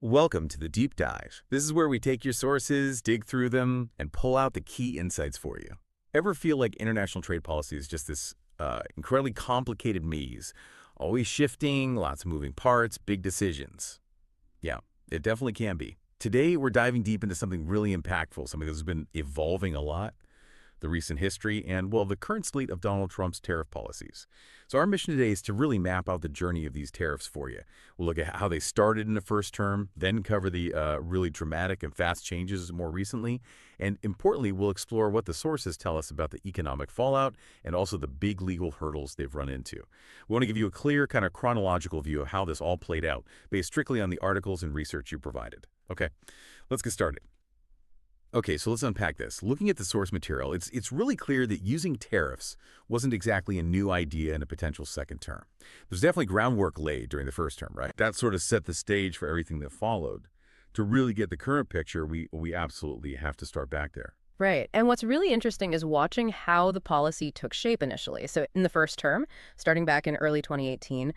Welcome to the Deep Dive. This is where we take your sources, dig through them, and pull out the key insights for you. Ever feel like international trade policy is just this incredibly complicated maze? Always shifting, lots of moving parts, big decisions. Yeah, it definitely can be. Today, we're diving deep into something really impactful, something that's been evolving a lot, the recent history, and, well, the current slate of Donald Trump's tariff policies. So our mission today is to really map out the journey of these tariffs for you. We'll look at how they started in the first term, then cover the really dramatic and fast changes more recently, and importantly, we'll explore what the sources tell us about the economic fallout and also the big legal hurdles they've run into. We want to give you a clear, kind of chronological view of how this all played out, based strictly on the articles and research you provided. Okay, let's get started. Okay, so let's unpack this. Looking at the source material, it's really clear that using tariffs wasn't exactly a new idea in a potential second term. There's definitely groundwork laid during the first term, right? That sort of set the stage for everything that followed. To really get the current picture, we absolutely have to start back there. Right. And what's really interesting is watching how the policy took shape initially. So in the first term, starting back in early 2018,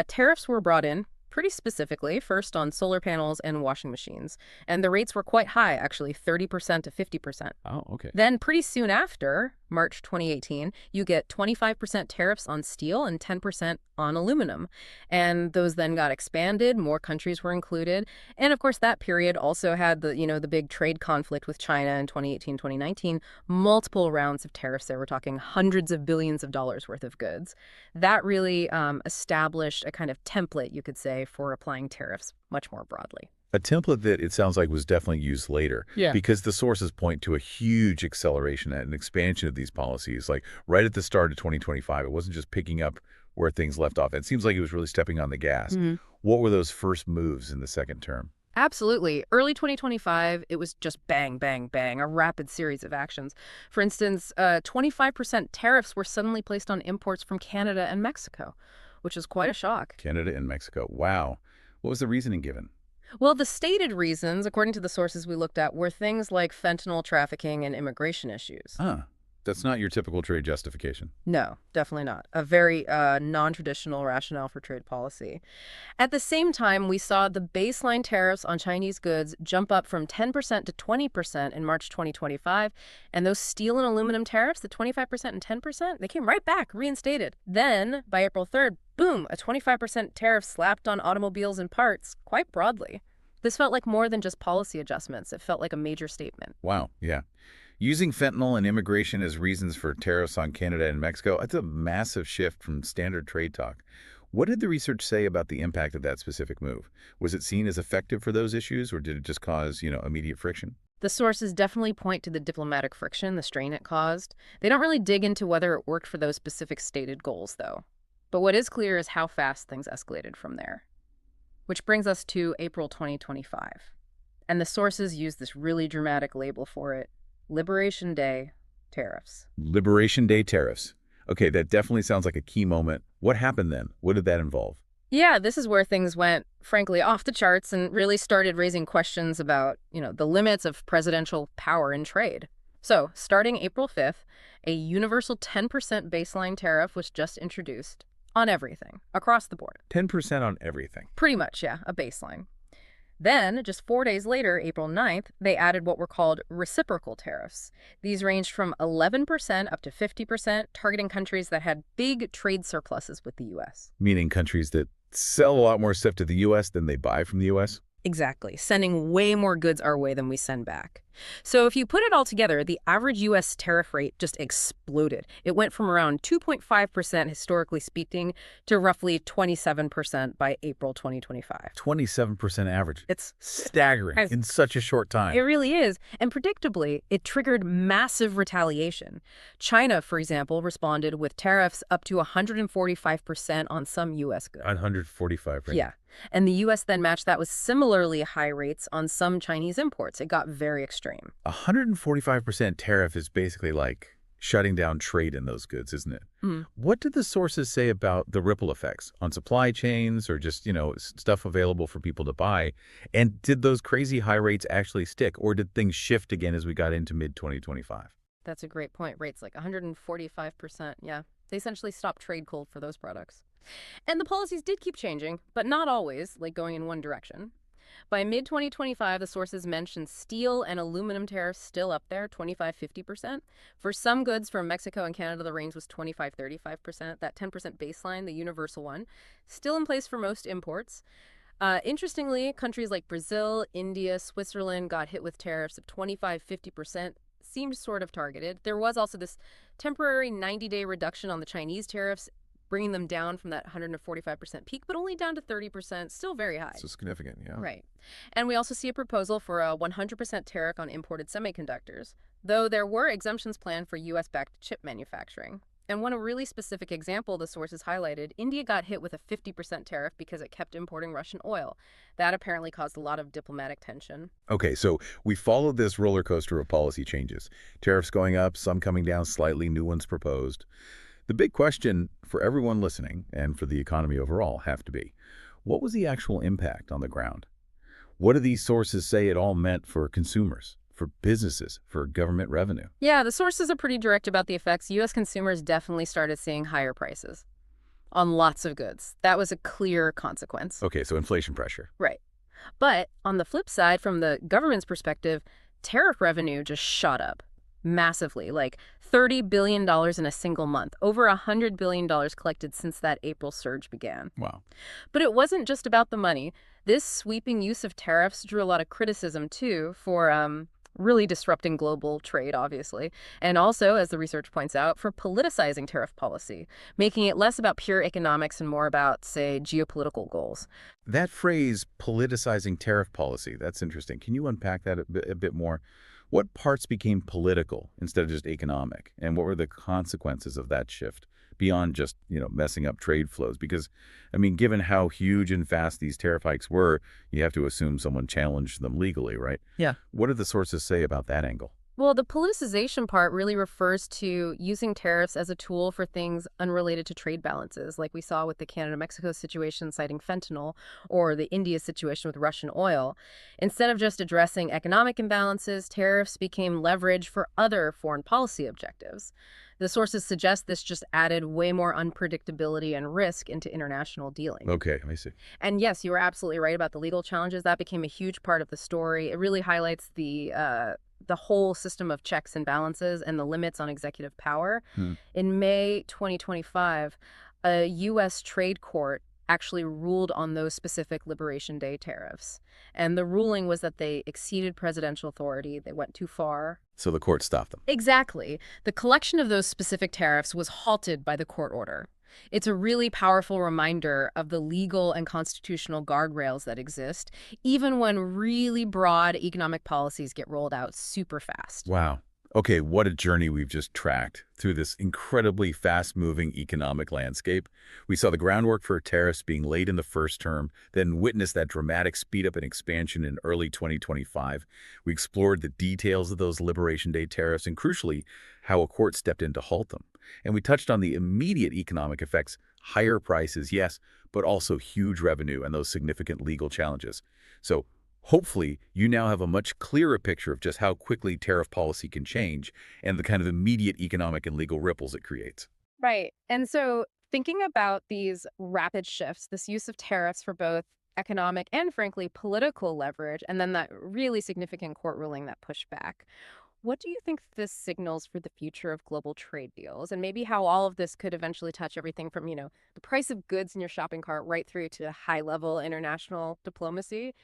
tariffs were brought in pretty specifically, first on solar panels and washing machines. And the rates were quite high, actually, 30% to 50%. Oh, okay. Then pretty soon after, March 2018, you get 25% tariffs on steel and 10% on aluminum. And those then got expanded, more countries were included. And of course, that period also had the big trade conflict with China in 2018, 2019, multiple rounds of tariffs there. We're talking hundreds of billions of dollars worth of goods. That really established a kind of template, you could say, for applying tariffs much more broadly. A template that it sounds like was definitely used later. Yeah. Because the sources point to a huge acceleration and expansion of these policies, like right at the start of 2025. It wasn't just picking up where things left off. It seems like it was really stepping on the gas. What were those first moves in the second term? Absolutely. Early 2025, it was just bang, bang, bang, a rapid series of actions. For instance, 25% tariffs were suddenly placed on imports from Canada and Mexico, which is quite a shock. Canada and Mexico. Wow. What was the reasoning given? Well, the stated reasons, according to the sources we looked at, were things like fentanyl trafficking and immigration issues. That's not your typical trade justification. No, definitely not. A very non-traditional rationale for trade policy. At the same time, we saw the baseline tariffs on Chinese goods jump up from 10% to 20% in March 2025. And those steel and aluminum tariffs, the 25% and 10%, they came right back, reinstated. Then, by April 3rd, boom, a 25% tariff slapped on automobiles and parts, quite broadly. This felt like more than just policy adjustments. It felt like a major statement. Wow, yeah. Using fentanyl and immigration as reasons for tariffs on Canada and Mexico, that's a massive shift from standard trade talk. What did the research say about the impact of that specific move? Was it seen as effective for those issues, or did it just cause, immediate friction? The sources definitely point to the diplomatic friction, the strain it caused. They don't really dig into whether it worked for those specific stated goals, though. But what is clear is how fast things escalated from there. Which brings us to April 2025. And the sources use this really dramatic label for it: Liberation Day tariffs. Liberation Day tariffs. Okay, that definitely sounds like a key moment. What happened then? What did that involve? Yeah, this is where things went, frankly, off the charts and really started raising questions about, the limits of presidential power in trade. So, starting April 5th, a universal 10% baseline tariff was just introduced on everything, across the board. 10% on everything. Pretty much, yeah, a baseline. Then, just 4 days later, April 9th, they added what were called reciprocal tariffs. These ranged from 11% up to 50%, targeting countries that had big trade surpluses with the U.S. Meaning countries that sell a lot more stuff to the U.S. than they buy from the U.S.? Exactly, sending way more goods our way than we send back. So if you put it all together, the average U.S. tariff rate just exploded. It went from around 2.5%, historically speaking, to roughly 27% by April 2025. 27% average. It's staggering in such a short time. It really is. And predictably, it triggered massive retaliation. China, for example, responded with tariffs up to 145% on some U.S. goods. 145, right? Yeah. And the U.S. then matched that with similarly high rates on some Chinese imports. It got very extreme. 145% tariff is basically like shutting down trade in those goods, isn't it? What did the sources say about the ripple effects on supply chains or just, stuff available for people to buy? And did those crazy high rates actually stick, or did things shift again as we got into mid-2025? That's a great point. Rates like 145%. Yeah. They essentially stopped trade cold for those products. And the policies did keep changing, but not always, like going in one direction. By mid-2025, the sources mentioned steel and aluminum tariffs still up there, 25–50%. For some goods from Mexico and Canada, the range was 25–35%. That 10% baseline, the universal one, still in place for most imports. Interestingly, countries like Brazil, India, Switzerland got hit with tariffs of 25–50%, seemed sort of targeted. There was also this temporary 90-day reduction on the Chinese tariffs, bringing them down from that 145% peak, but only down to 30%, still very high. So significant, yeah. Right. And we also see a proposal for a 100% tariff on imported semiconductors, though there were exemptions planned for U.S.-backed chip manufacturing. And one really specific example the sources highlighted, India got hit with a 50% tariff because it kept importing Russian oil. That apparently caused a lot of diplomatic tension. Okay, so we followed this roller coaster of policy changes. Tariffs going up, some coming down slightly, new ones proposed. The big question for everyone listening, and for the economy overall, have to be, what was the actual impact on the ground? What do these sources say it all meant for consumers, for businesses, for government revenue? Yeah, the sources are pretty direct about the effects. U.S. consumers definitely started seeing higher prices on lots of goods. That was a clear consequence. Okay, so inflation pressure. Right. But on the flip side, from the government's perspective, tariff revenue just shot up massively, like $30 billion in a single month, over $100 billion collected since that April surge began. Wow. But it wasn't just about the money. This sweeping use of tariffs drew a lot of criticism, too, for really disrupting global trade, obviously, and also, as the research points out, for politicizing tariff policy, making it less about pure economics and more about, say, geopolitical goals. That phrase, politicizing tariff policy, that's interesting. Can you unpack that a bit more? What parts became political instead of just economic? And what were the consequences of that shift beyond just, messing up trade flows? Because, I mean, given how huge and fast these tariff hikes were, you have to assume someone challenged them legally, right? Yeah. What do the sources say about that angle? Well, the politicization part really refers to using tariffs as a tool for things unrelated to trade balances, like we saw with the Canada-Mexico situation citing fentanyl, or the India situation with Russian oil. Instead of just addressing economic imbalances, tariffs became leverage for other foreign policy objectives. The sources suggest this just added way more unpredictability and risk into international dealing. Okay, I see. And yes, you were absolutely right about the legal challenges. That became a huge part of the story. It really highlights the whole system of checks and balances and the limits on executive power. In May 2025, a U.S. trade court actually ruled on those specific Liberation Day tariffs. And the ruling was that they exceeded presidential authority. They went too far. So the court stopped them. Exactly. The collection of those specific tariffs was halted by the court order. It's a really powerful reminder of the legal and constitutional guardrails that exist, even when really broad economic policies get rolled out super fast. Wow. Okay, what a journey we've just tracked through this incredibly fast-moving economic landscape. We saw the groundwork for tariffs being laid in the first term, then witnessed that dramatic speed-up and expansion in early 2025. We explored the details of those Liberation Day tariffs and, crucially, how a court stepped in to halt them. And we touched on the immediate economic effects, higher prices, yes, but also huge revenue and those significant legal challenges. So, hopefully, you now have a much clearer picture of just how quickly tariff policy can change and the kind of immediate economic and legal ripples it creates. Right. And so thinking about these rapid shifts, this use of tariffs for both economic and, frankly, political leverage, and then that really significant court ruling that pushed back, what do you think this signals for the future of global trade deals, and maybe how all of this could eventually touch everything from, the price of goods in your shopping cart right through to high-level international diplomacy?